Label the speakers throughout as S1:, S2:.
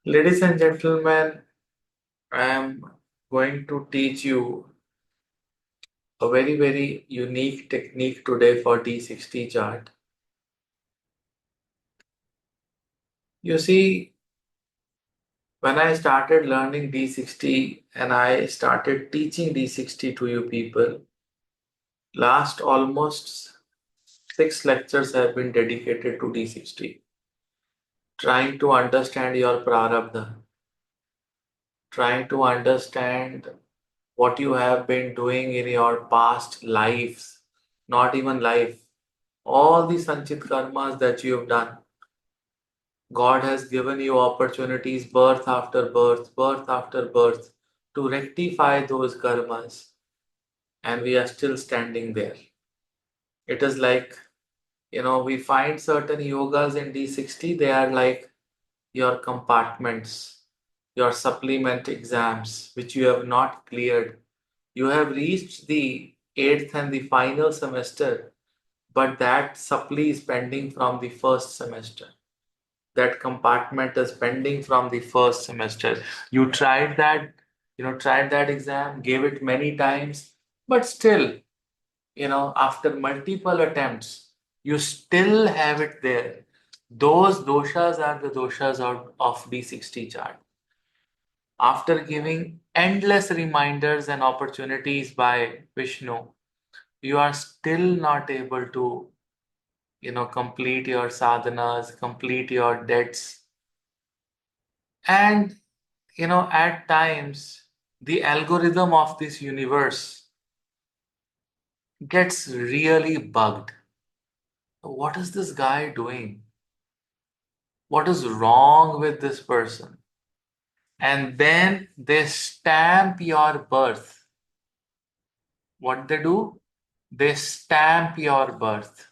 S1: Ladies and gentlemen, I am going to teach you a very unique technique today for D60 chart. You see, when I started learning D60 and I started teaching D60 to you people, last almost 6 lectures have been dedicated to D60, trying to understand your prarabdha, trying to understand what you have been doing in your past lives, not even life, all the Sanchit karmas that you have done. God has given you opportunities birth after birth to rectify those karmas, and we are still standing there. It is like, we find certain yogas in D60, they are like your compartments, your supplement exams, which you have not cleared. You have reached the eighth and the final semester, but that supply is pending from the first semester. That compartment is pending from the first semester. You tried that, tried that exam, gave it many times, but still, after multiple attempts, you still have it there. Those doshas are the doshas of D60 chart. After giving endless reminders and opportunities by Vishnu, you are still not able to, complete your sadhanas, complete your debts. And, at times, the algorithm of this universe gets really bugged. What is this guy doing? What is wrong with this person? And then they stamp your birth. What they do? They stamp your birth.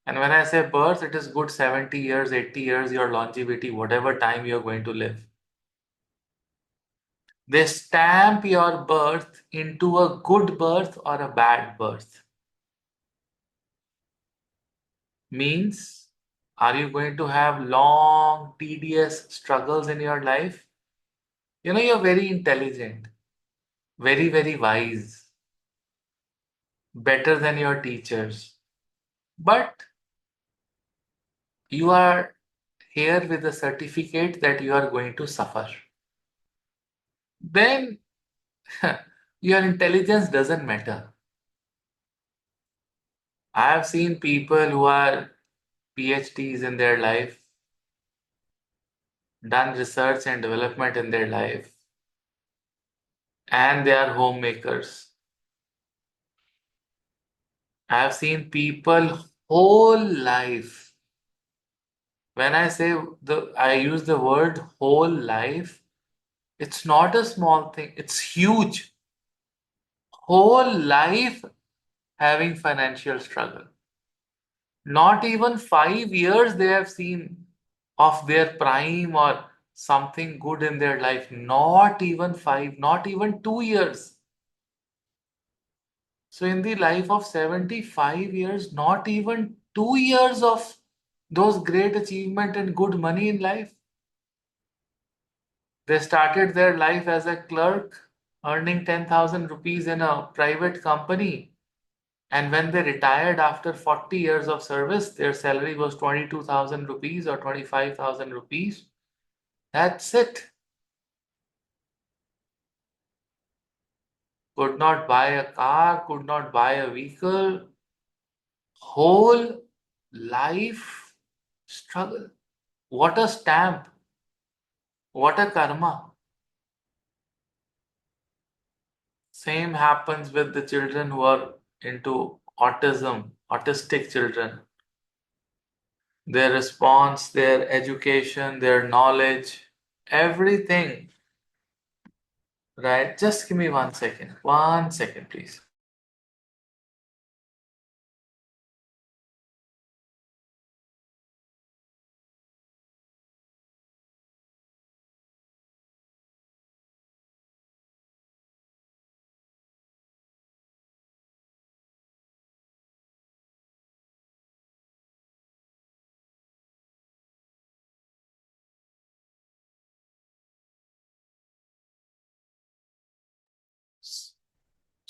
S1: And when I say birth, it is good 70 years, 80 years, your longevity, whatever time you're going to live. They stamp your birth into a good birth or a bad birth. Means, are you going to have long, tedious struggles in your life? You're very intelligent, very wise, better than your teachers. But you are here with a certificate that you are going to suffer. Then your intelligence doesn't matter. I have seen people who are PhDs in their life, done research and development in their life, and they are homemakers. I have seen people whole life. When I say I use the word whole life, it's not a small thing, it's huge. Whole life having financial struggle. Not even 5 years they have seen of their prime or something good in their life. Not even five, not even 2 years. So, in the life of 75 years, not even 2 years of those great achievement and good money in life. They started their life as a clerk, earning 10,000 rupees in a private company. And when they retired after 40 years of service, their salary was 22,000 rupees or 25,000 rupees. That's it. Could not buy a car, could not buy a vehicle. Whole life struggle. What a stamp. What a karma. Same happens with the children who are into autism, autistic children. Their response, their education, their knowledge, everything. Right? Just give me 1 second. 1 second, please.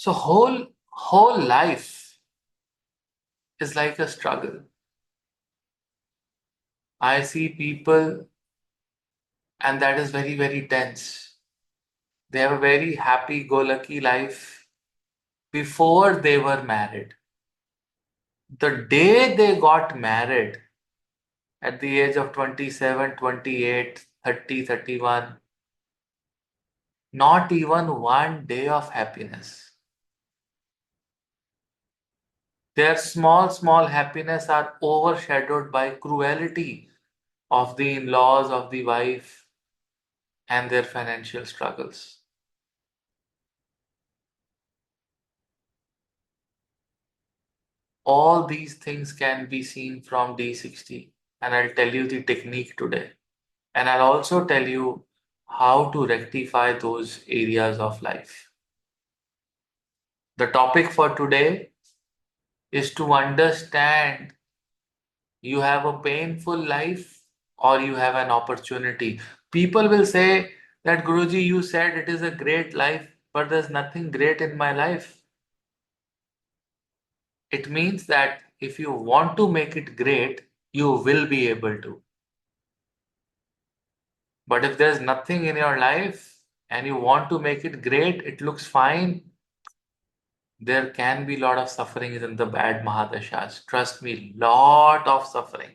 S1: So whole life is like a struggle. I see people, and that is very, very tense. They have a very happy-go-lucky life before they were married. The day they got married at the age of 27, 28, 30, 31, not even one day of happiness. Their small, small happiness are overshadowed by cruelty of the in-laws, of the wife, and their financial struggles. All these things can be seen from D60, and I'll tell you the technique today. And I'll also tell you how to rectify those areas of life. The topic for today is to understand you have a painful life or you have an opportunity. People will say that Guruji, you said it is a great life, but there's nothing great in my life. It means that if you want to make it great, you will be able to. But if there's nothing in your life and you want to make it great, it looks fine, there can be a lot of suffering in the bad Mahadashas. Trust me, lot of suffering.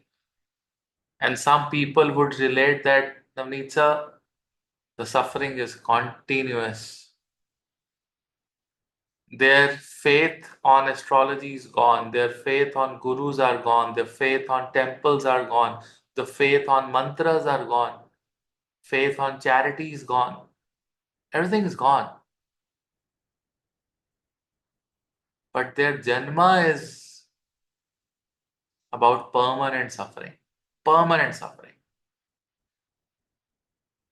S1: And some people would relate that, Navneet sir, the suffering is continuous. Their faith on astrology is gone. Their faith on gurus are gone. Their faith on temples are gone. The faith on mantras are gone. Faith on charity is gone. Everything is gone. But their janma is about permanent suffering. Permanent suffering.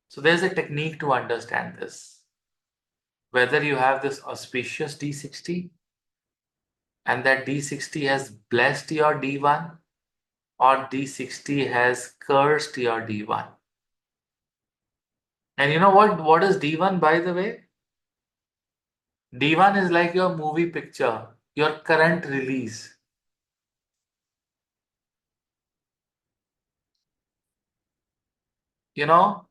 S1: So there's a technique to understand this. Whether you have this auspicious D60 and that D60 has blessed your D1 or D60 has cursed your D1. And you know what? What is D1 by the way? D1 is like your movie picture, your current release. You know,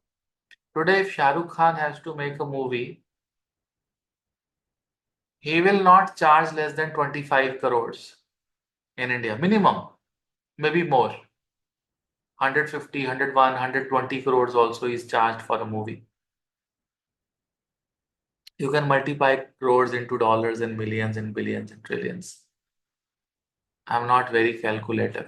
S1: today if Shah Rukh Khan has to make a movie, he will not charge less than 25 crores in India, minimum, maybe more. 150, 101, 120 crores also is charged for a movie. You can multiply crores into dollars and millions and billions and trillions. I'm not very calculative.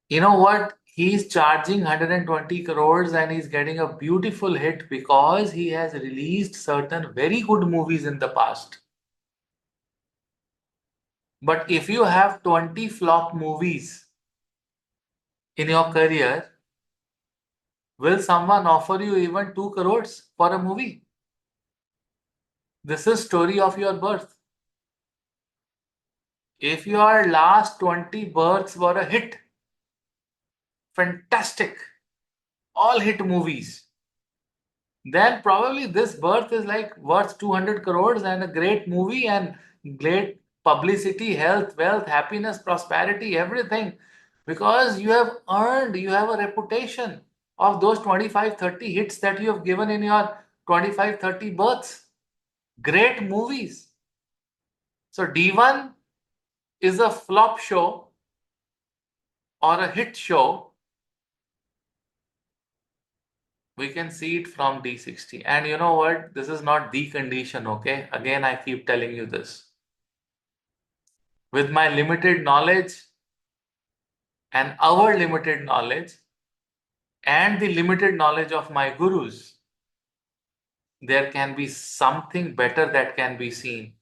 S1: You know what? He's charging 120 crores and he's getting a beautiful hit because he has released certain very good movies in the past. But if you have 20 flop movies in your career, will someone offer you even 2 crores for a movie? This is story of your birth. If your last 20 births were a hit, fantastic, all hit movies, then probably this birth is like worth 200 crores and a great movie and great publicity, health, wealth, happiness, prosperity, everything. Because you have earned, you have a reputation of those 25, 30 hits that you have given in your 25, 30 births. Great movies. So D1 is a flop show or a hit show. We can see it from D60. And you know what? This is not the condition, okay? Again, I keep telling you this. With my limited knowledge and our limited knowledge and the limited knowledge of my gurus, there can be something better that can be seen,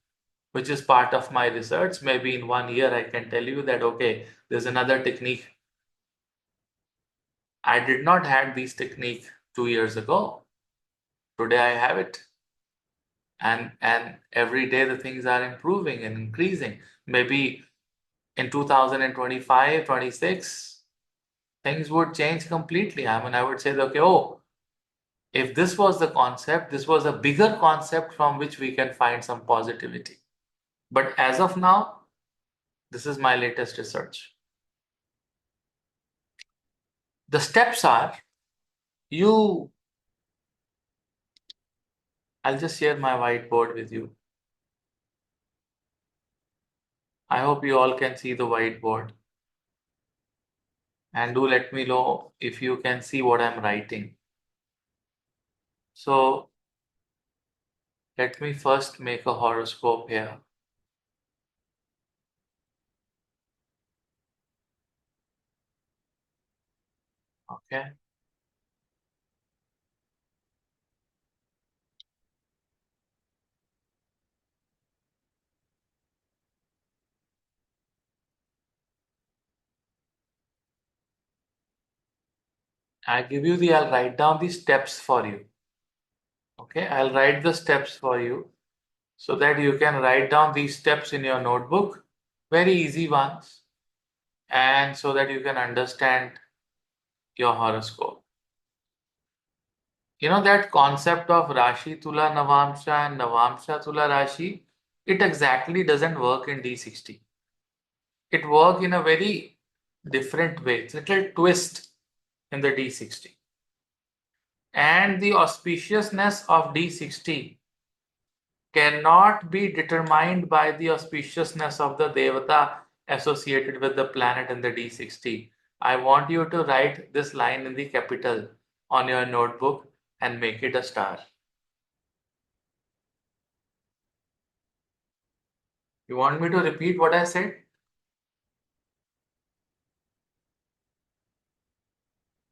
S1: which is part of my research. Maybe in 1 year, I can tell you that, okay, there's another technique. I did not have this technique 2 years ago. Today I have it. And every day the things are improving and increasing. Maybe in 2025, 26, things would change completely. I mean, I would say, okay, oh, If this was the concept, this was a bigger concept from which we can find some positivity. But as of now, this is my latest research. The steps are you, I'll just share my whiteboard with you. I hope you all can see the whiteboard. And do let me know if you can see what I'm writing. So let me first make a horoscope here. Okay. I'll write down the steps for you. Okay. I'll write the steps for you so that you can write down these steps in your notebook. Very easy ones. And so that you can understand your horoscope. You know that concept of Rashi Tula Navamsha and Navamsha Tula Rashi? It exactly doesn't work in D60. It works in a very different way. It's a little twist in the D60. And the auspiciousness of D60 cannot be determined by the auspiciousness of the Devata associated with the planet in the D60. I want you to write this line in the capital on your notebook and make it a star. You want me to repeat what I said?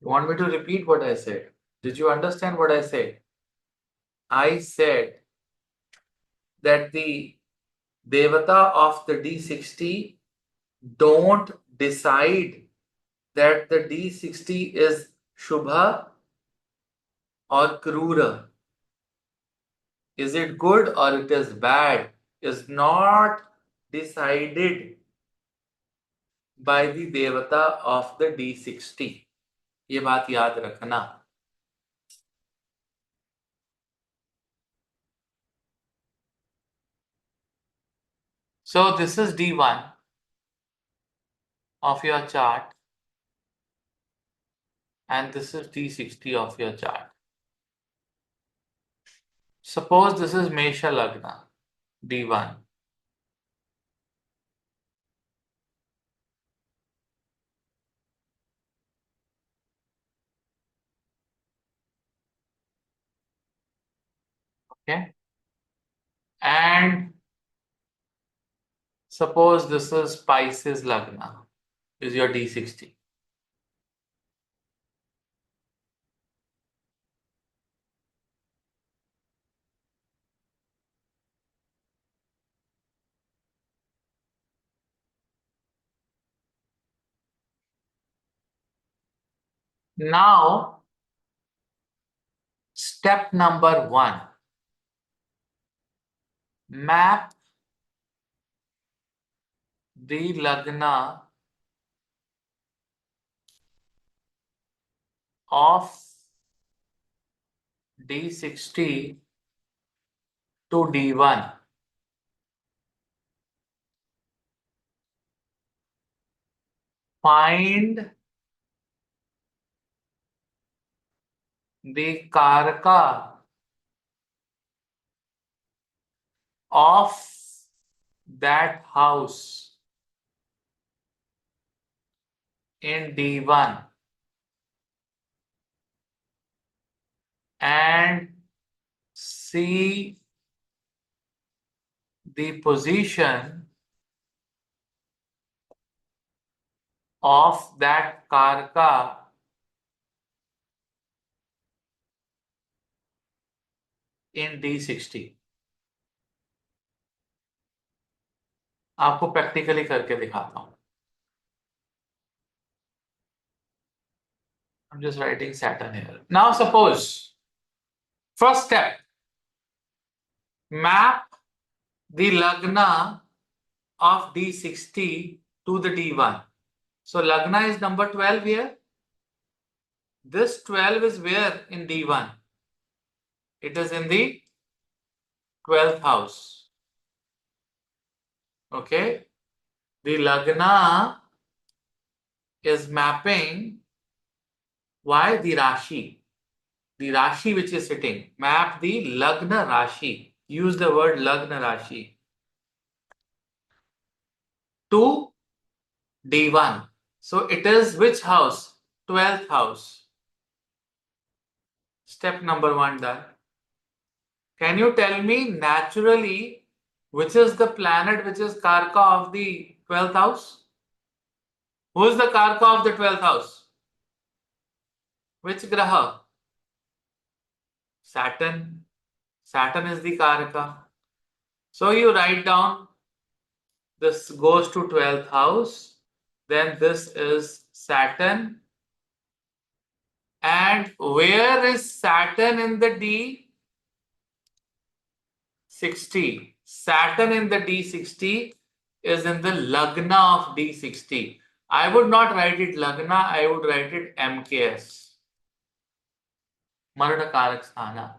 S1: You want me to repeat what I said? Did you understand what I said? I said that the Devata of the D60 don't decide that the D60 is Shubha or Krura. Is it good or it is bad? Is not decided by the Devata of the D60. ये बात याद रखना. So this is D1 of your chart and this is D60 of your chart. Suppose this is Mesha Lagna, D1. Okay. And suppose this is Pisces Lagna, is your D60. Now, step number 1. Map the Lagna of D60 to D1. Find the Karaka of that house in D1 and see the position of that Karaka in D60. आपको practically करके दिखाता हूं. I'm just writing Saturn here. Now suppose, first step, map the Lagna of D60 to the D1. So Lagna is number 12 here. This 12 is where in D1? It is in the 12th house. Okay. The Lagna is mapping why the Rashi. The Rashi which is sitting. Map the Lagna Rashi. Use the word Lagna Rashi. To D1. So it is which house? 12th house. Step number 1 done. Can you tell me naturally which is the planet which is Karka of the 12th house? Who is the Karka of the 12th house? Which Graha? Saturn. Saturn is the Karaka. So you write down this goes to 12th house. Then this is Saturn. And where is Saturn in the D60? Saturn in the D60 is in the Lagna of D60. I would not write it Lagna, I would write it MKS. Marana Karak Sthana.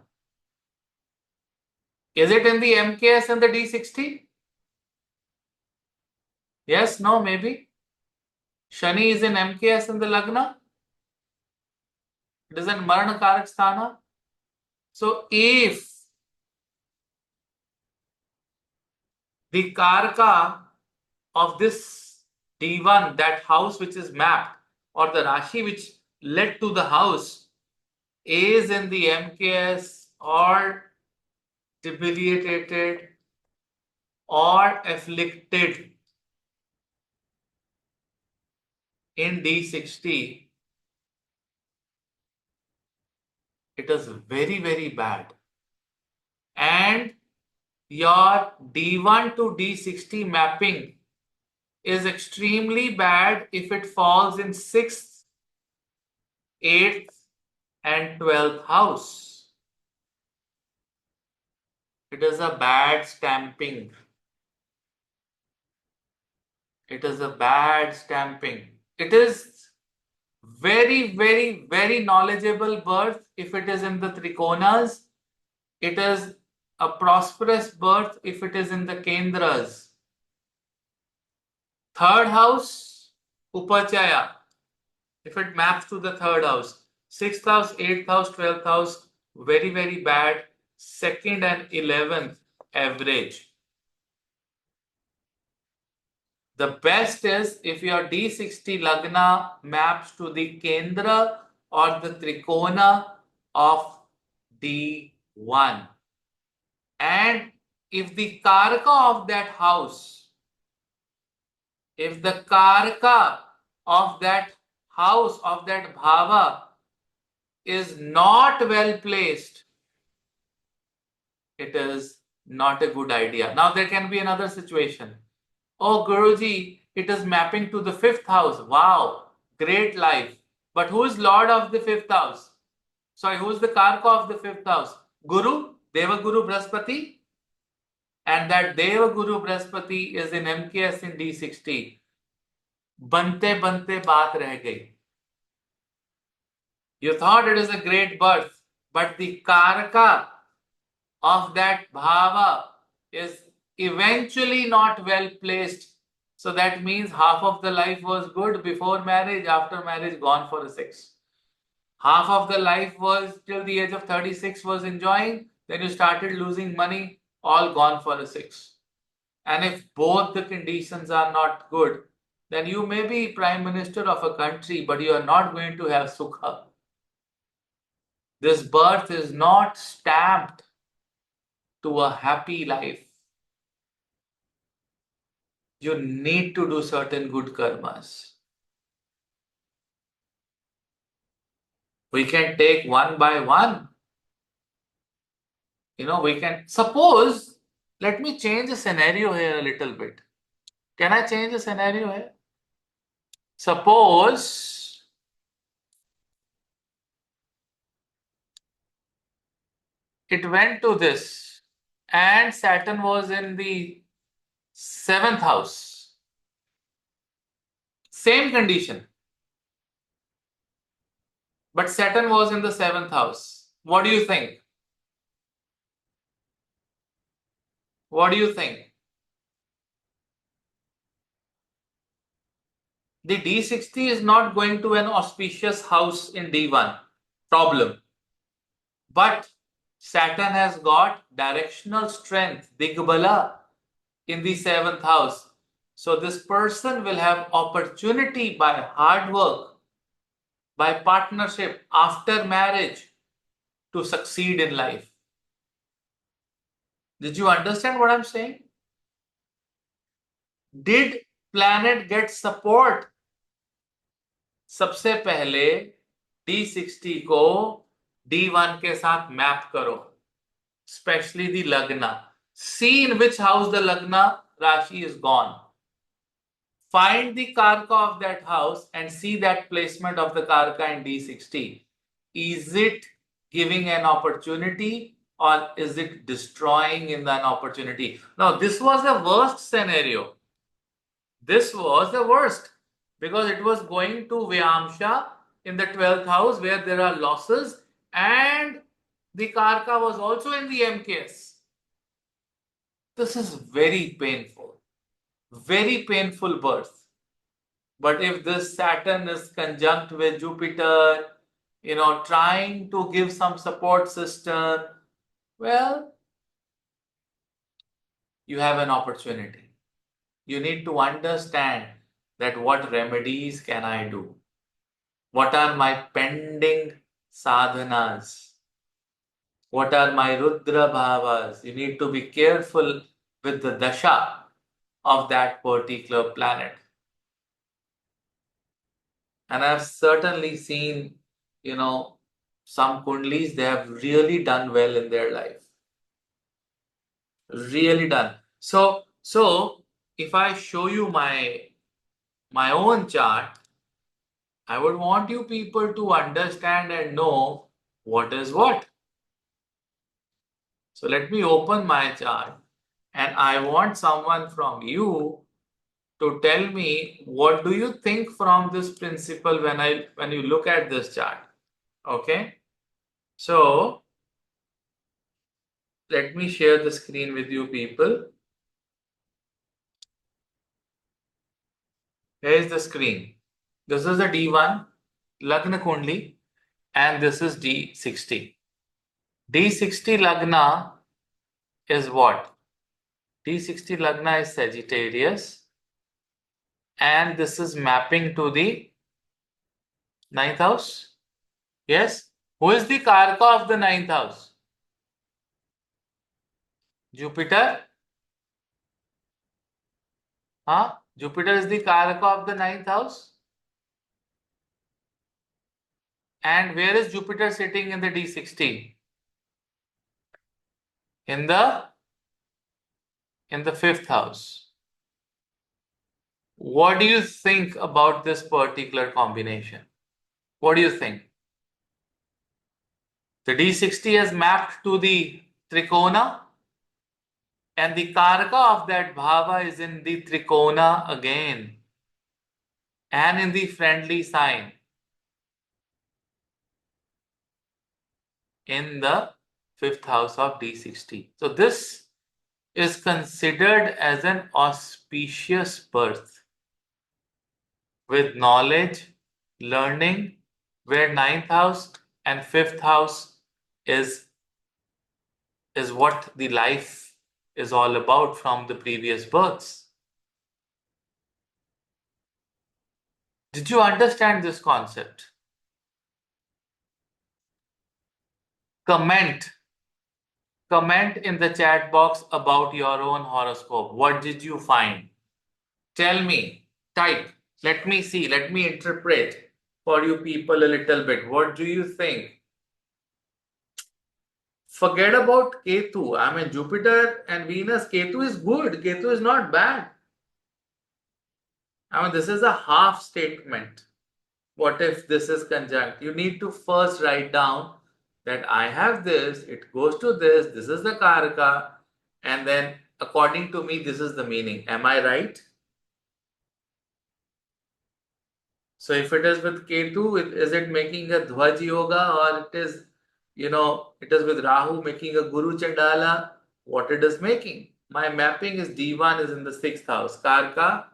S1: Is it in the MKS and the D60? Yes, no, maybe. Shani is in MKS and the Lagna. It is in Marana Karak Sthana. So if the Karaka of this D1, that house which is mapped, or the Rashi which led to the house, is in the MKS or debilitated or afflicted in D60, it is very, very bad. And your D1 to D60 mapping is extremely bad if it falls in 6th, 8th, and 12th house. It is a bad stamping. It is a bad stamping. It is very, very, very knowledgeable birth if it is in the Trikonas. It is a prosperous birth if it is in the Kendras. Third house, Upachaya, if it maps to the third house. 6th house, 8th house, 12th house, very, very bad. 2nd and 11th, average. The best is if your D60 Lagna maps to the Kendra or the Trikona of D1. And if the Karaka of that house, if the Karaka of that house, of that Bhava is not well placed, it is not a good idea. Now there can be another situation. Oh, Guruji, it is mapping to the 5th house. Wow, great life. But who is Lord of the 5th house? Sorry, who is the Karka of the 5th house? Guru, Deva Guru Brahaspati. And that Deva Guru Brahaspati is in MKS in D60. Bante bante baat reh gayi. You thought it is a great birth, but the Karaka of that Bhava is eventually not well placed. So that means half of the life was good before marriage, after marriage gone for a 6. Half of the life was till the age of 36 was enjoying, then you started losing money, all gone for a 6. And if both the conditions are not good, then you may be prime minister of a country, but you are not going to have sukha. This birth is not stamped to a happy life. You need to do certain good karmas. We can take one by one. We can suppose, let me change the scenario here a little bit. Can I change the scenario here? Suppose it went to this and Saturn was in the 7th house. Same condition. But Saturn was in the 7th house. What do you think? What do you think? The D60 is not going to an auspicious house in D1. Problem. But Saturn has got directional strength, Digbala, in the seventh house. So this person will have opportunity by hard work, by partnership after marriage to succeed in life. Did you understand what I'm saying? Did planet get support? सबसे पहले D60 को D1 के साथ map करो, especially the Lagna. See in which house the Lagna Rashi is gone. Find the Karka of that house and see that placement of the Karka in D60. Is it giving an opportunity or is it destroying in an opportunity? Now, this was the worst scenario. This was the worst because it was going to Vyamsha in the 12th house where there are losses and the Karka was also in the MKS. This is very painful birth. But if this Saturn is conjunct with Jupiter, trying to give some support system, well, you have an opportunity. You need to understand that what remedies can I do? What are my pending sadhanas? What are my Rudra bhavas? You need to be careful with the dasha of that particular planet. And I've certainly seen, some kundlis, they have really done well in their life. Really done. So if I show you my own chart, I would want you people to understand and know what is what. So let me open my chart and I want someone from you to tell me what do you think from this principle when you look at this chart. Okay? So let me share the screen with you people. Here is the screen. This is the D1 Lagna Kundli and this is D60. D60 Lagna is what? D60 Lagna is Sagittarius and this is mapping to the 9th house. Yes? Who is the Karka of the 9th house? Jupiter? Huh? Jupiter is the Karaka of the 9th house. And where is Jupiter sitting in the D60? In the 5th house. What do you think about this particular combination? What do you think? The D60 has mapped to the Trikona and the Karaka of that Bhava is in the Trikona again and in the friendly sign in the 5th house of D60. So this is considered as an auspicious birth with knowledge, learning, where 9th house and 5th house is what the life is all about from the previous births. Did you understand this concept? Comment in the chat box about your own horoscope. What did you find? Tell me, type. Let me see, let me interpret for you people a little bit. What do you think? Forget about Ketu. I mean, Jupiter and Venus, Ketu is good. Ketu is not bad. I mean, this is a half statement. What if this is conjunct? You need to first write down that I have this, it goes to this is the Karaka, and then according to me, this is the meaning. Am I right? So if it is with Ketu, is it making a Dhvaj Yoga or it is, it is with Rahu making a Guru Chandala? What it is making? My mapping is D1 is in the 6th house. Karka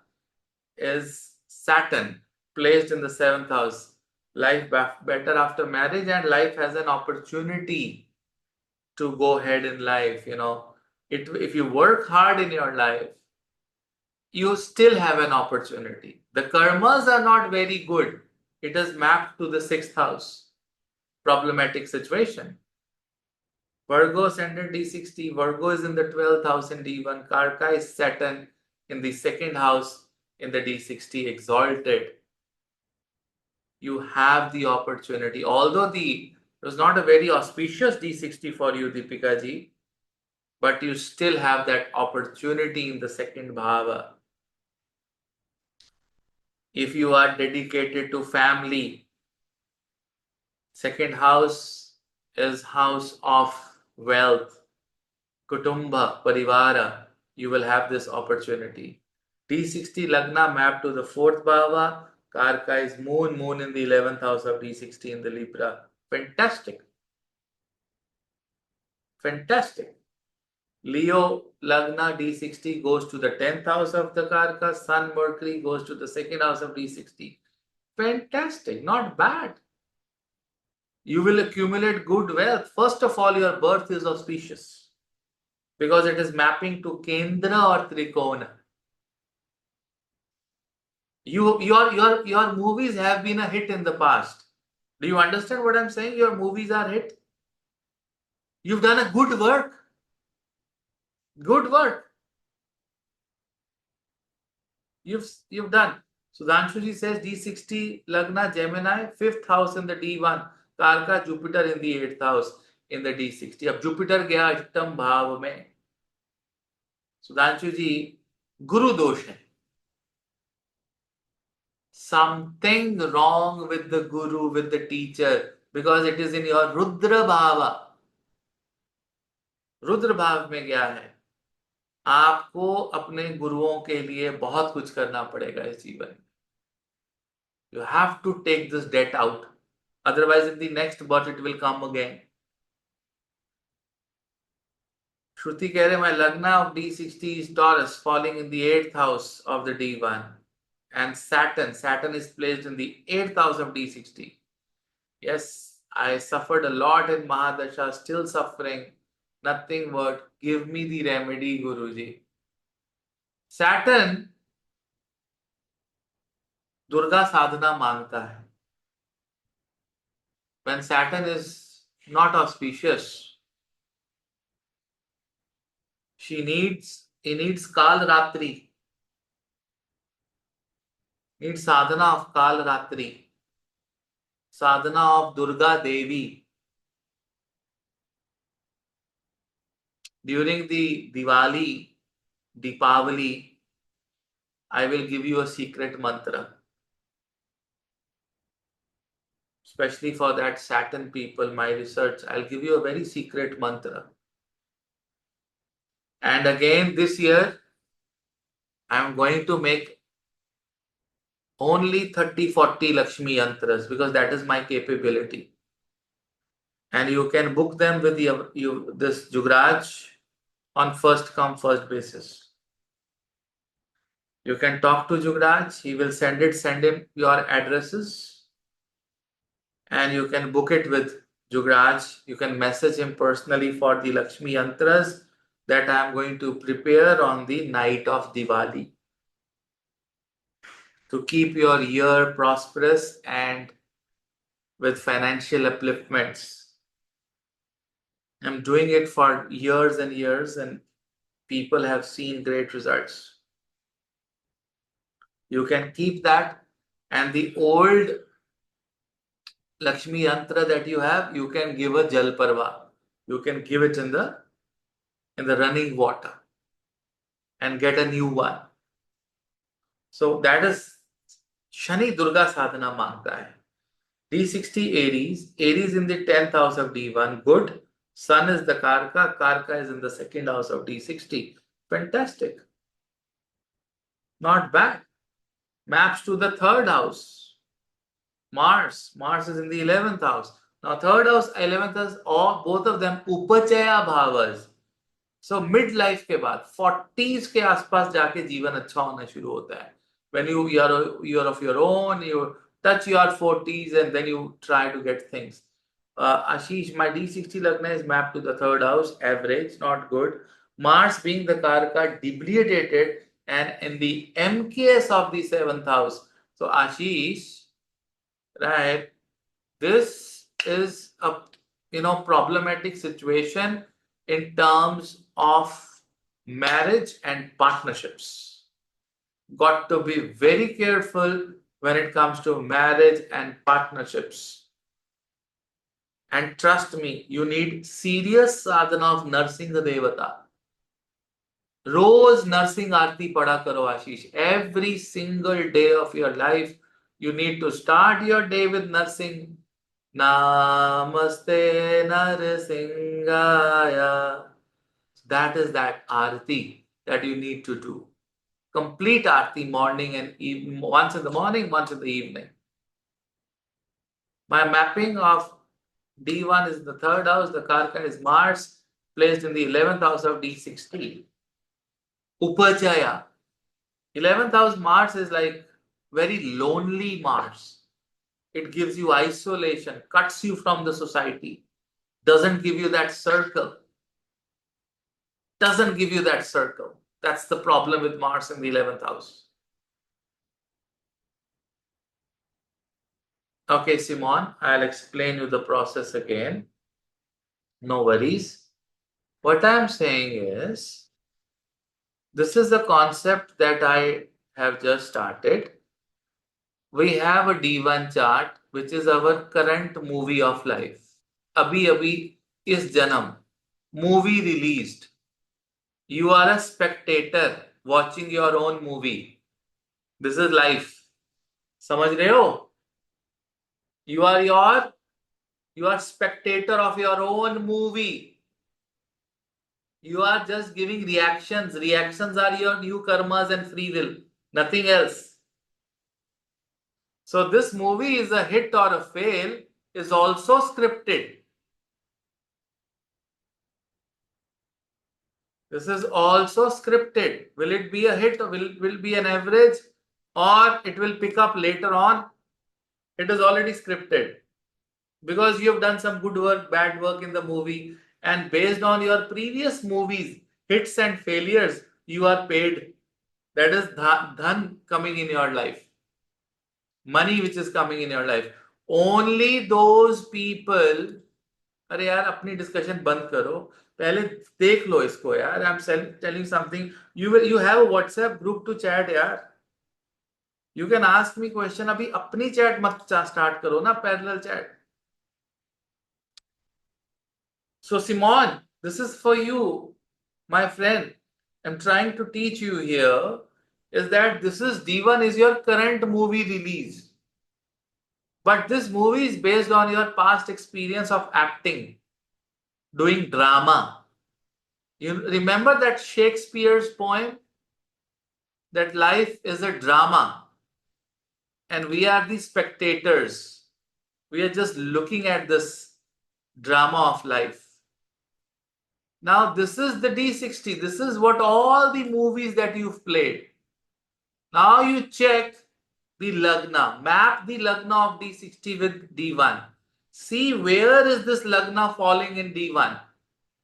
S1: is Saturn placed in the 7th house. Life better after marriage, and life has an opportunity to go ahead in life. If you work hard in your life, you still have an opportunity. The karmas are not very good. It is mapped to the 6th house. Problematic situation. Virgo ascendant D60. Virgo is in the 12th house in D1. Karka is Saturn in the 2nd house in the D60, exalted. You have the opportunity. Although it was not a very auspicious D60 for you, Deepika ji, but you still have that opportunity in the 2nd bhava. If you are dedicated to family, 2nd house is house of wealth, kutumba, parivara. You will have this opportunity. D60 Lagna mapped to the 4th bhava. Karka is moon in the 11th house of D60 in the Libra. Fantastic. Fantastic. Leo Lagna D60 goes to the 10th house of the Karka. Sun Mercury goes to the 2nd house of D60. Fantastic. Not bad. You will accumulate good wealth. First of all, your birth is auspicious because it is mapping to Kendra or Trikona. Your movies have been a hit in the past. Do you understand what I'm saying? Your movies are hit. You've done a good work. Good work. You've done. Sudhanshuji says D60 Lagna Gemini, 5th house in the D1. Karka Jupiter in the 8th house in the D60. अब Jupiter गया अष्टम भाव में. Sudhanshuji, Guru दोष है. Something wrong with the guru, with the teacher, because it is in your Rudra Bhava. Rudra भाव में गया है. आपको अपने गुरुओं के लिए बहुत कुछ करना पड़ेगा इस जीवन में. You have to take this debt out. Otherwise, in the next birth, it will come again. Shruti कह रहे, my Lagna of D60 is Taurus, falling in the 8th house of the D1. And Saturn is placed in the 8th house of D60. Yes, I suffered a lot in Mahadasha, still suffering. Nothing but give me the remedy, Guruji. Saturn, Durga sadhana मांगता है. When Saturn is not auspicious, he needs Kal Ratri. Needs sadhana of Kal Ratri. Sadhana of Durga Devi. During the Deepavali, I will give you a secret mantra. Especially for that Saturn people, my research, I'll give you a very secret mantra. And again, this year, I'm going to make only 30-40 Lakshmi yantras because that is my capability. And you can book them with this Jugraj on first come, first basis. You can talk to Jugraj, he will send him your addresses, and you can book it with Jugraj. You can message him personally for the Lakshmi yantras that I am going to prepare on the night of Diwali to keep your year prosperous and with financial upliftments. I'm doing it for years and years, and people have seen great results. You can keep that, and the old Lakshmi yantra that you have, you can give a Jal Parva. You can give it in the running water and get a new one. So that is Shani Durga sadhana मांगता है. D60 Aries in the 10th house of D1, good. Sun is the Karka is in the 2nd house of D60. Fantastic. Not bad. Maps to the 3rd house. Mars is in the 11th house. Now 3rd house, 11th house, both of them Upachaya Bhavas. So mid life के बाद 40s के आसपास जाके जीवन अच्छा होना शुरू होता है. When you're of your own, you touch your 40s and then you try to get things. Ashish, my D60 Lagna is mapped to the third house, average, not good. Mars being the Karaka debilitated and in the MKS of the seventh house. So Ashish, right, this is a problematic situation in terms of marriage and partnerships. Got to be very careful when it comes to marriage and partnerships. And trust me, you need serious sadhana of nursing the devata. रोज nursing Aarti पढ़ा करो आशीष. Every single day of your life you need to start your day with nursing. Namaste Narsingaya. That is that aarti that you need to do. Complete aarti morning and evening, once in the morning, once in the evening. My mapping of D1 is the third house, the Karka is Mars, placed in the 11th house of D60. Upachaya. 11th house Mars is like very lonely Mars. It gives you isolation, cuts you from the society, doesn't give you that circle. Doesn't give you that circle. That's the problem with Mars in the 11th house. Okay, Simon, I'll explain you the process again. No worries. What I'm saying is, this is a concept that I have just started. We have a D1 chart, which is our current movie of life. Abhi abhi is Janam. Movie released. You are a spectator watching your own movie. This is life. समझ रहे हो? You are spectator of your own movie. You are just giving reactions. Reactions are your new karmas and free will. Nothing else. So this movie is a hit or a fail is also scripted. This is also scripted. Will it be a hit or will be an average or it will pick up later on? It is already scripted. Because you have done some good work, bad work in the movie, and based on your previous movies, hits and failures, you are paid. That is dhan coming in your life. Money which is coming in your life. Only those people. अरे यार अपनी discussion बंद करो, पहले देख लो इसको यार. I am telling something. You have a WhatsApp group to chat यार. You can ask me question. अभी अपनी चैट मत स्टार्ट करो ना, parallel chat. So Simon, this is for you, my friend. I'm trying to teach you here is that this is D1 is your current movie release. But this movie is based on your past experience of acting, doing drama. You remember that Shakespeare's poem? That life is a drama and we are the spectators. We are just looking at this drama of life. Now, this is the D60. This is what all the movies that you've played. Now you check the Lagna. Map the Lagna of D60 with D1. See where is this Lagna falling in D1.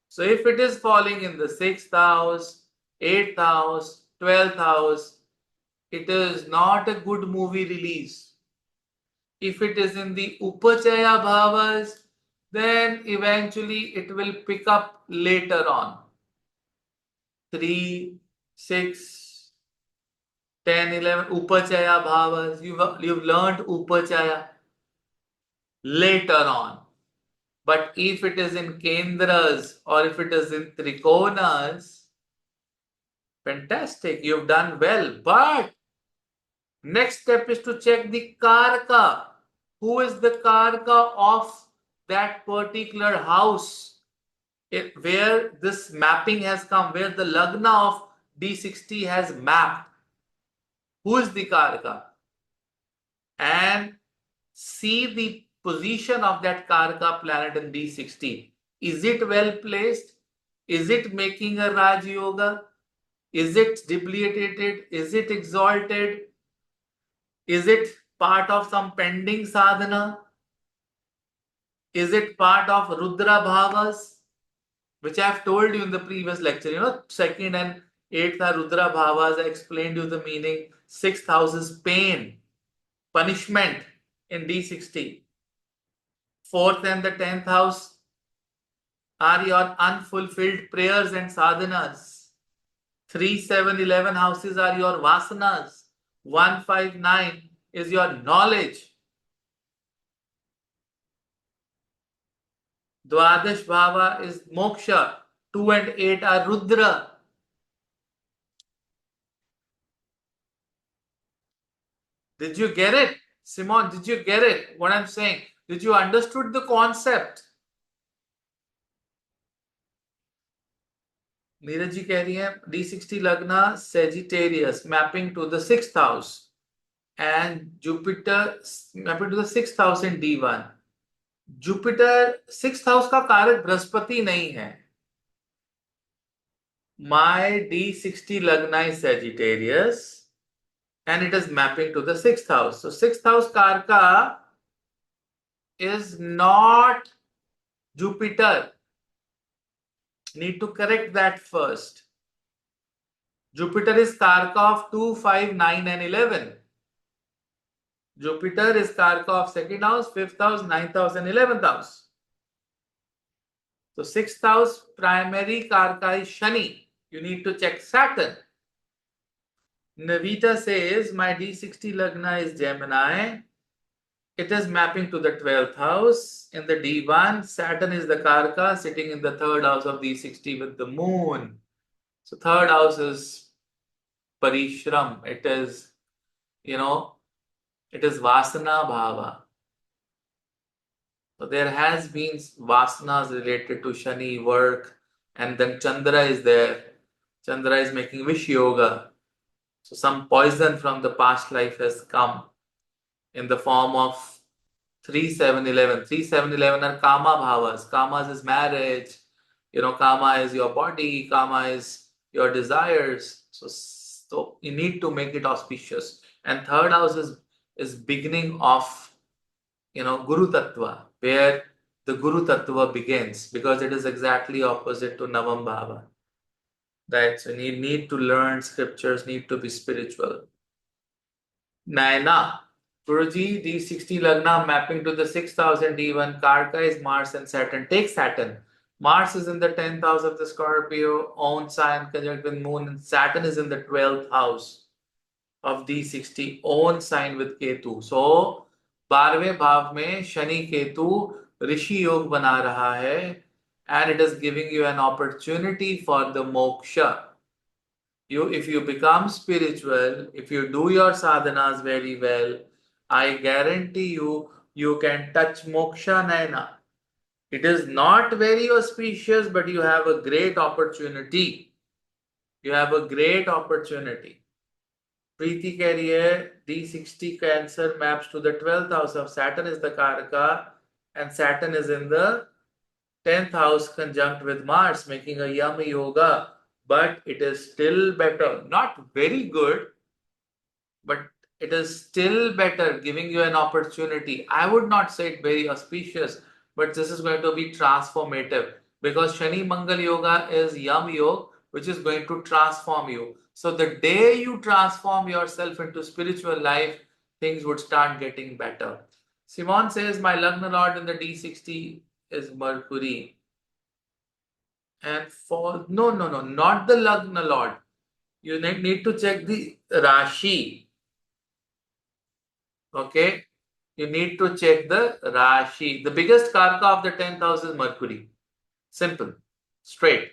S1: So if it is falling in the 6th house, 8th house, 12th house, it is not a good movie release. If it is in the Upachaya Bhavas, then eventually it will pick up later on. 3, 6, 10, 11, Upachaya Bhavas. You've learned Upachaya later on. But if it is in Kendras or if it is in Trikonas, fantastic, you've done well. But next step is to check the Karka. Who is the Karka of that particular house where this mapping has come, where the Lagna of D60 has mapped? Who is the Karka? And see the position of that Karka planet in D60. Is it well placed? Is it making a Raj Yoga? Is it debilitated? Is it exalted? Is it part of some pending sadhana? Is it part of Rudra Bhavas? Which I have told you in the previous lecture. Second and eighth are Rudra Bhavas. I explained you the meaning. Sixth house is pain, punishment in D60. Fourth and the 10th house are your unfulfilled prayers and sadhanas. 3, 7, 11 houses are your vasanas. 1, 5, 9 is your knowledge. Dwadash Bhava is moksha. 2 and 8 are Rudra. Did you get it? Simon, did you get it? What I'm saying? Did you understood the concept? Neeraj ji कह रही है D60 लगना Sagittarius mapping to the 6th house and Jupiter mapping to the 6th house in D1. Jupiter 6th house का कारक बृहस्पति नहीं है. My D60 Lagna is Sagittarius and it is mapping to the 6th house. So 6th house Karka is not Jupiter. Need to correct that first. Jupiter is Karka of 2, 5, 9 and 11. Jupiter is Karka of 2nd house, 5th house, 9th house and 11th house. So 6th house primary Karka is Shani. You need to check Saturn. Navita says, my D60 Lagna is Gemini. It is mapping to the 12th house. In the D1, Saturn is the Karka sitting in the 3rd house of D60 with the moon. So 3rd house is Parishram. It is, it is Vasana Bhava. So there has been Vasanas related to Shani work, and then Chandra is there. Chandra is making Vish Yoga. So some poison from the past life has come in the form of 3, 7, 11. 3, 7, 11 are Kama Bhavas. Kamas is marriage. Kama is your body. Kama is your desires. So you need to make it auspicious. And 3rd house is beginning of, Guru Tattva, where the Guru Tattva begins, because it is exactly opposite to Navam Bhava. Right? So you need to learn scriptures, need to be spiritual. Naina. Guruji, D60 Lagna mapping to the 6th house and D1. Karka is Mars and Saturn. Take Saturn. Mars is in the 10th house of the Scorpio, own sign conjunct with Moon, and Saturn is in the 12th house of D60, own sign with Ketu. So, 12वें भाव में शनि केतु ऋषि योग बना रहा है, and it is giving you an opportunity for the moksha. If you become spiritual, if you do your sadhanas very well, I guarantee you can touch moksha naina. It is not very auspicious, but you have a great opportunity. You have a great opportunity. Preeti कह रही है D60 Cancer maps to the 12th house of Saturn is the Karaka, and Saturn is in the 10th house conjunct with Mars, making a Yama Yoga. But it is still better. Not very good, but it is still better, giving you an opportunity. I would not say it very auspicious, but this is going to be transformative, because Shani Mangal Yoga is Yam Yoga, which is going to transform you. So the day you transform yourself into spiritual life, things would start getting better. Simon says, my Lagna Lord in the D60 is Mercury. And no, not the Lagna Lord. You need to check the Rashi. Okay, you need to check the Rashi. The biggest Karka of the 10th house is Mercury. Simple, straight.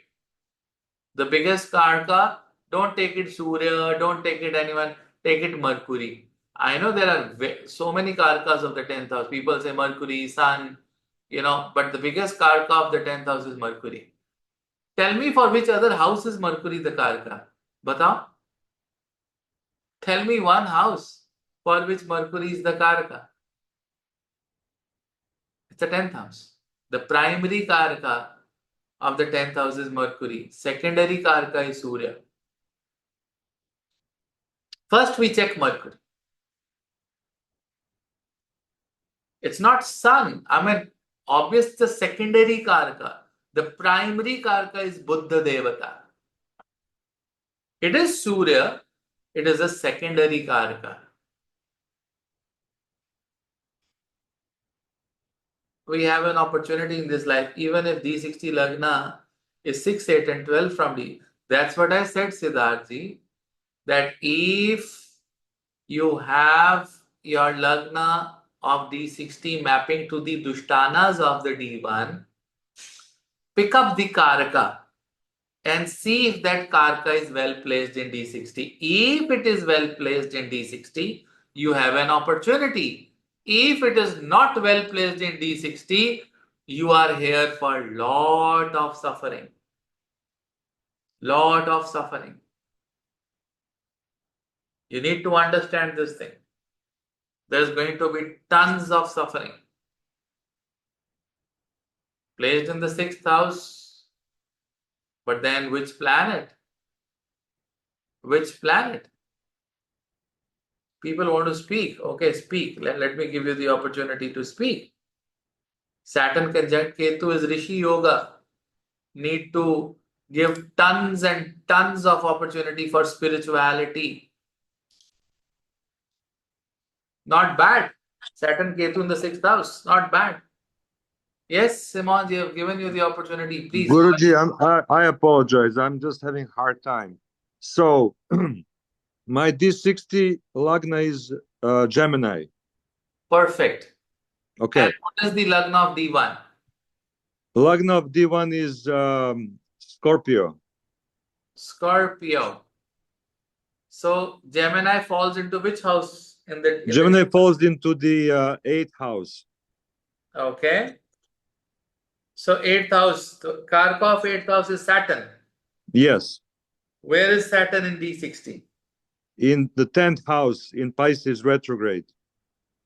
S1: The biggest Karka, don't take it Surya, don't take it anyone, take it Mercury. I know there are so many Karkas of the 10th house. People say Mercury, Sun, but the biggest Karka of the 10th house is Mercury. Tell me for which other house is Mercury the Karka? Batao. Tell me one house for which Mercury is the Karaka. It's the 10th house. The primary Karaka of the 10th house is Mercury. Secondary Karka is Surya. First, we check Mercury. It's not Sun. I mean, obvious the secondary Karka. The primary Karka is Buddha Devata. It is Surya. It is a secondary Karka. We have an opportunity in this life, even if D60 Lagna is 6, 8, and 12 from D. That's what I said, Siddharthi, that if you have your Lagna of D60 mapping to the Dushtanas of the D1, pick up the Karaka and see if that Karka is well placed in D60. If it is well placed in D60, you have an opportunity. If it is not well placed in D60, you are here for lot of suffering. Lot of suffering. You need to understand this thing. There's going to be tons of suffering. Placed in the 6th house, but then which planet? Which planet? People want to speak. Okay, speak. Let me give you the opportunity to speak. Saturn conjunct Ketu is Rishi Yoga. Need to give tons and tons of opportunity for spirituality. Not bad. Saturn Ketu in the 6th house. Not bad. Yes, Simon, they have given you the opportunity. Please.
S2: Guruji, I apologize. I'm just having a hard time. So, my D60 Lagna is Gemini.
S1: Perfect.
S2: Okay.
S1: And what is the Lagna of D1?
S2: Lagna of D1 is Scorpio.
S1: Scorpio. So Gemini falls into which house?
S2: Gemini falls into the 8th house.
S1: Okay. So 8th house, the Karka of 8th house is Saturn.
S2: Yes.
S1: Where is Saturn in D60?
S2: In the 10th house in Pisces retrograde.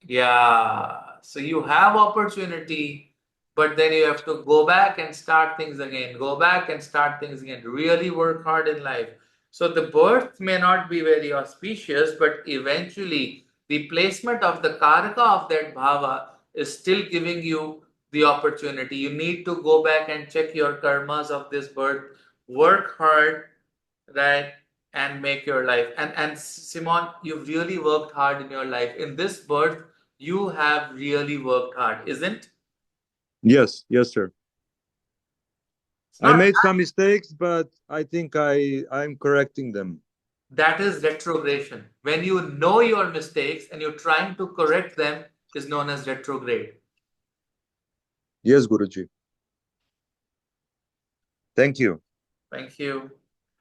S1: Yeah. So you have opportunity, but then you have to go back and start things again. Go back and start things again. Really work hard in life. So the birth may not be very auspicious, but eventually the placement of the Karaka of that Bhava is still giving you the opportunity. You need to go back and check your karmas of this birth. Work hard, right? And make your life. And Simon, you've really worked hard in your life. In this birth, you have really worked hard, isn't?
S2: Yes, yes, sir. I
S1: Not
S2: made some mistakes, but I think I'm correcting them.
S1: that is retrogression. When you know your mistakes and you're trying to correct them, is known as retrograde.
S2: Yes, Guruji. Thank you.
S1: Thank you.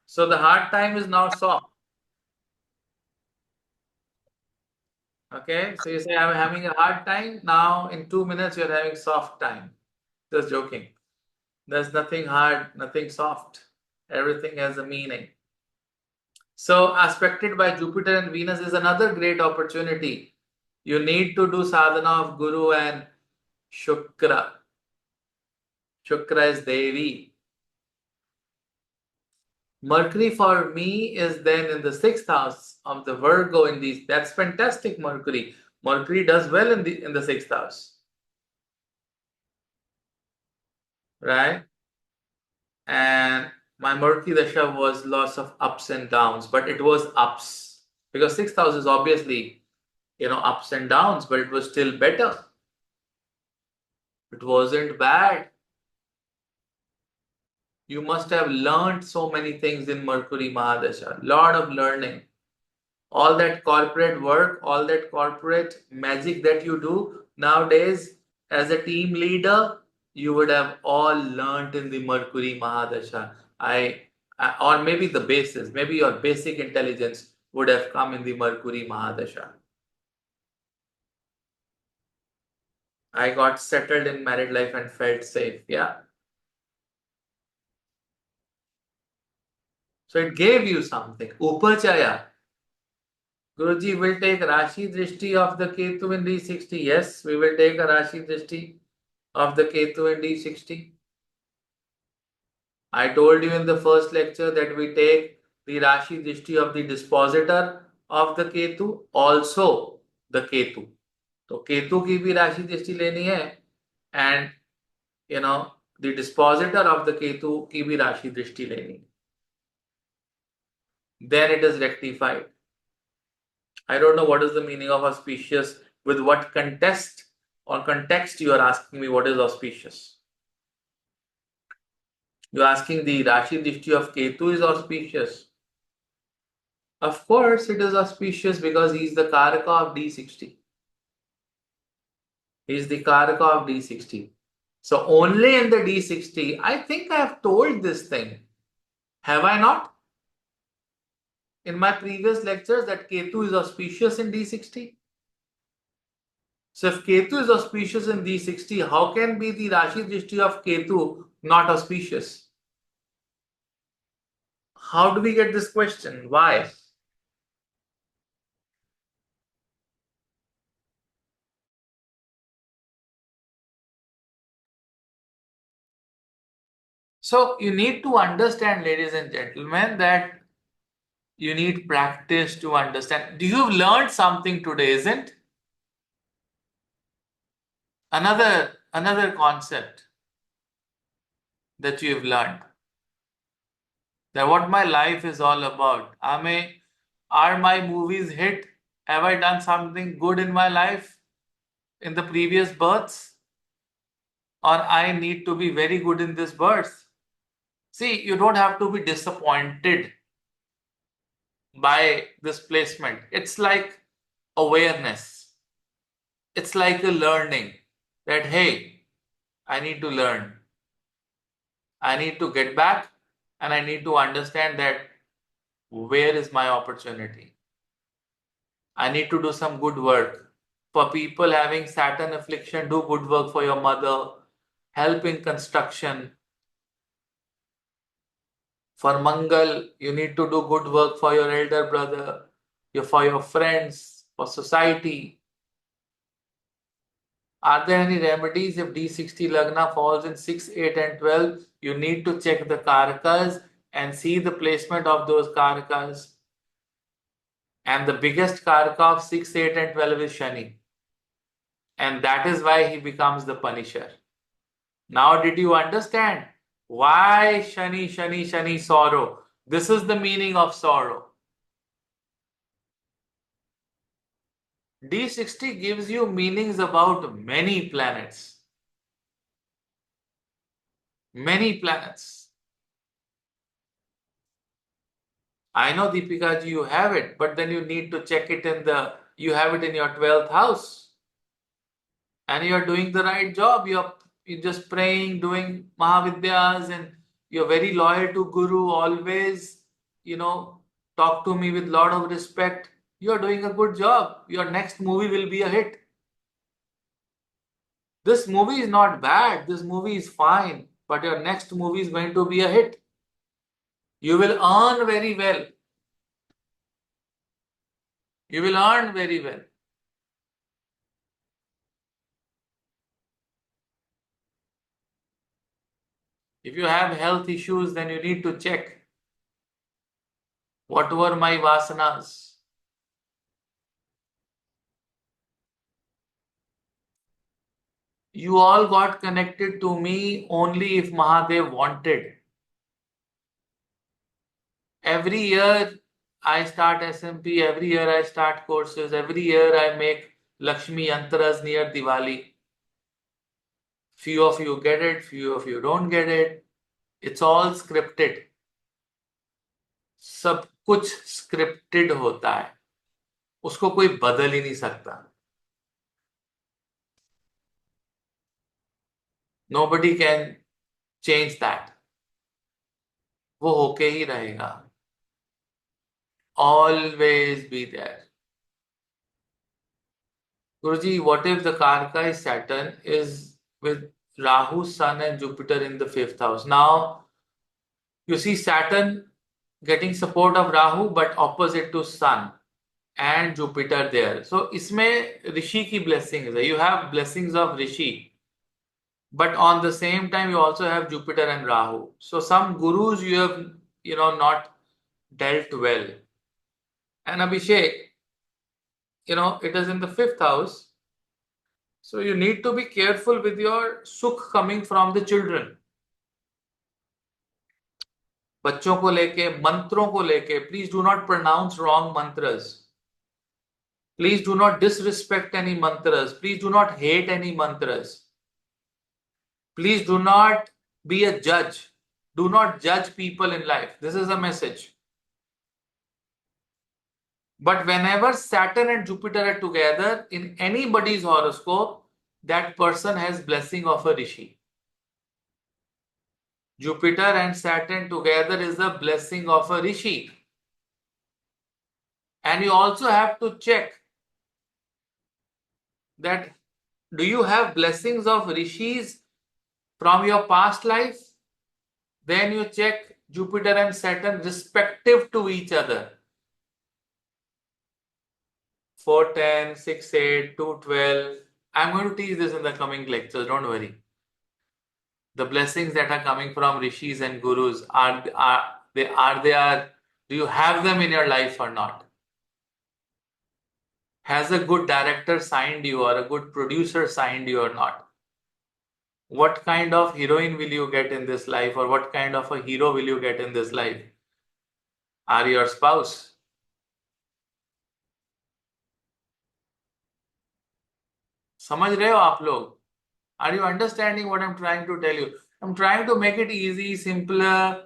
S1: So the hard time is now soft. Okay, so you say I'm having a hard time. Now in 2 minutes you're having soft time. Just joking. There's nothing hard, nothing soft. Everything has a meaning. So aspected by Jupiter and Venus is another great opportunity. You need to do sadhana of Guru and Shukra. Shukra is Devi. Mercury for me is then in the 6th house of the Virgo in these. That's fantastic, Mercury. Mercury does well in the 6th house. Right? And my Mercury Dasha was lots of ups and downs, but it was ups. Because 6th house is obviously, ups and downs, but it was still better. It wasn't bad. You must have learned so many things in Mercury Mahadasha. Lot of learning. All that corporate work, all that corporate magic that you do nowadays as a team leader, you would have all learned in the Mercury Mahadasha. Or maybe the basis, maybe your basic intelligence would have come in the Mercury Mahadasha. I got settled in married life and felt safe. Yeah. So it gave you something. Upachaya. Guruji will take Rashi Drishti of the Ketu in D60. Yes, we will take a Rashi Drishti of the Ketu in D60. I told you in the first lecture that we take the Rashi Drishti of the dispositor of the Ketu, also the Ketu. तो केतु की भी राशि दृष्टि लेनी है and you know the dispositor of the Ketu की भी राशि दृष्टि लेनी है. Then it is rectified. I don't know what is the meaning of auspicious, with what contest or context you are asking me what is auspicious. You're asking the Rashi Drishti of Ketu is auspicious. Of course, it is auspicious because he is the Karaka of D60. He is the Karaka of D60. So only in the D60, I think I have told this thing. Have I not? In my previous lectures that Ketu is auspicious in D60. So if Ketu is auspicious in D60, how can be the Rashi Drishti of Ketu not auspicious? How do we get this question? Why? So you need to understand, ladies and gentlemen, that you need practice to understand. Do you learn something today, isn't? Another concept that you've learned. That what my life is all about. Are my movies hit? Have I done something good in my life in the previous births? Or I need to be very good in this birth? See, you don't have to be disappointed by this placement. It's like awareness. It's like a learning that, hey, I need to learn. I need to get back and I need to understand that where is my opportunity. I need to do some good work. For people having Saturn affliction, do good work for your mother, help in construction. For Mangal, you need to do good work for your elder brother, for your friends, for society. Are there any remedies if D60 Lagna falls in 6, 8 and 12? You need to check the Karakas and see the placement of those Karakas. And the biggest Karaka of 6, 8 and 12 is Shani. And that is why he becomes the punisher. Now did you understand? Why Shani, Shani, Shani, sorrow? This is the meaning of sorrow. D60 gives you meanings about many planets. Many planets. I know, Deepika ji, you have it, but then you need to check it you have it in your 12th house. And you're doing the right job. You're just praying, doing Mahavidyas, and you're very loyal to Guru, always, talk to me with a lot of respect. You're doing a good job. Your next movie will be a hit. This movie is not bad. This movie is fine. But your next movie is going to be a hit. You will earn very well. You will earn very well. If you have health issues, then you need to check what were my vasanas. You all got connected to me only if Mahadev wanted. Every year I start SMP, every year I start courses, every year I make Lakshmi Yantras near Diwali. Few of you get it, few of you don't get it. It's all scripted. सब कुछ scripted होता है. उसको कोई बदल ही नहीं सकता. Nobody can change that. वो होके ही रहेगा. Always be there. Guruji, what if the Karka is Saturn is with Rahu, Sun and Jupiter in the 5th house? Now, you see Saturn getting support of Rahu but opposite to Sun and Jupiter there. So, इसमें Rishi की blessings है. You have blessings of Rishi. But on the same time, you also have Jupiter and Rahu. So some gurus you have, not dealt well. And Abhishek, it is in the fifth house. So you need to be careful with your sukh coming from the children. बच्चों को लेके मंत्रों को लेके please do not pronounce wrong mantras. Please do not disrespect any mantras. Please do not hate any mantras. Please do not be a judge. Do not judge people in life. This is a message. But whenever Saturn and Jupiter are together in anybody's horoscope, that person has blessing of a rishi. Jupiter and Saturn together is the blessing of a rishi. And you also have to check that do you have blessings of rishis from your past life? Then you check Jupiter and Saturn respective to each other. 410, 6, 8, 212. I'm going to teach this in the coming lectures, don't worry. The blessings that are coming from rishis and gurus, do you have them in your life or not? Has a good director signed you or a good producer signed you or not? What kind of heroine will you get in this life, or what kind of a hero will you get in this life? Are your spouse? समझ रहे हो आप लोग? Are you understanding what I'm trying to tell you? I'm trying to make it easy, simpler,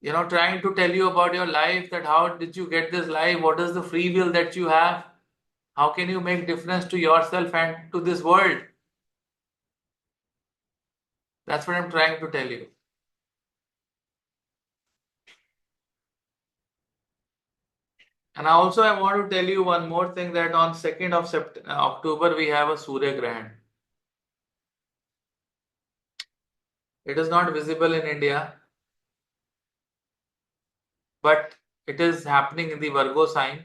S1: trying to tell you about your life, that how did you get this life? What is the free will that you have? How can you make difference to yourself and to this world? That's what I'm trying to tell you. And also I want to tell you one more thing, that on 2nd of October we have a Surya Grahan. It is not visible in India, but it is happening in the Virgo sign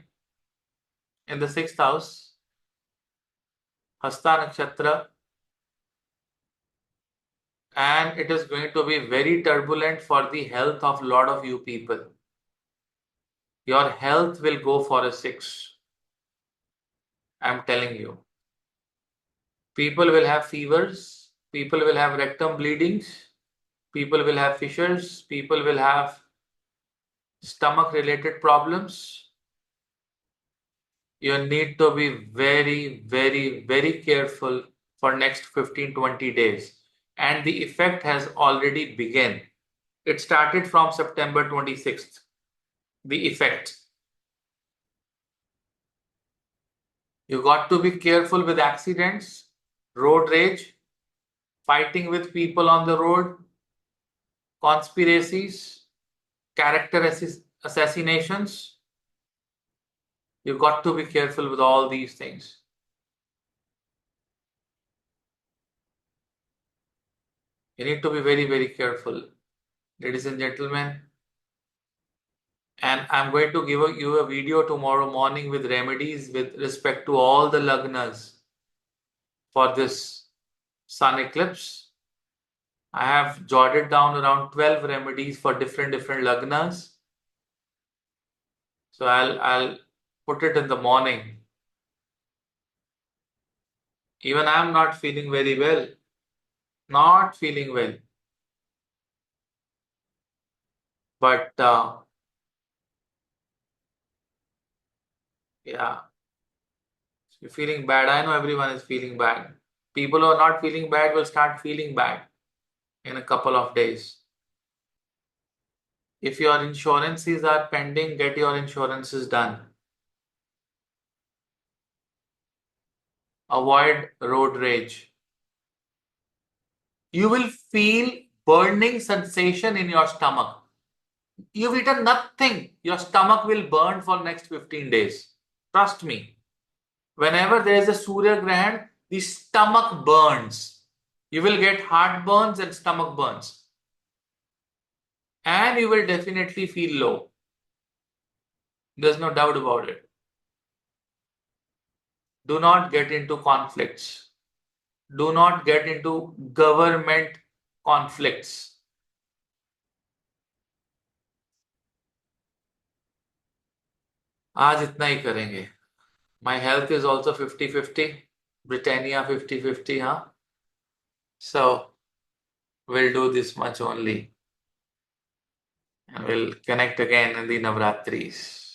S1: in the 6th house, Hasta Nakshatra, and it is going to be very turbulent for the health of a lot of you people. Your health will go for a 6. I'm telling you. People will have fevers, people will have rectum bleedings, people will have fissures, people will have stomach related problems. You need to be very, very, very careful for next 15-20 days. And the effect has already begun. It started from September 26th. The effect. You got to be careful with accidents, road rage, fighting with people on the road, conspiracies, character assassinations. You got to be careful with all these things. You need to be very, very careful, ladies and gentlemen. And I'm going to give you a video tomorrow morning with remedies with respect to all the lagnas for this sun eclipse. I have jotted down around 12 remedies for different lagnas. So I'll put it in the morning. Even I'm not feeling very well. Not feeling well. But yeah, you're feeling bad. I know everyone is feeling bad. People who are not feeling bad will start feeling bad in a couple of days. If your insurances are pending, get your insurances done. Avoid road rage. You will feel burning sensation in your stomach. You've eaten nothing. Your stomach will burn for next 15 days. Trust me. Whenever there is a Surya Grahan, the stomach burns. You will get heartburns and stomach burns. And you will definitely feel low. There's no doubt about it. Do not get into conflicts. Do not get into government conflicts. आज इतना ही करेंगे. My health is also 50-50. Britannia 50-50, huh? So we'll do this much only. And we'll connect again in the Navratris.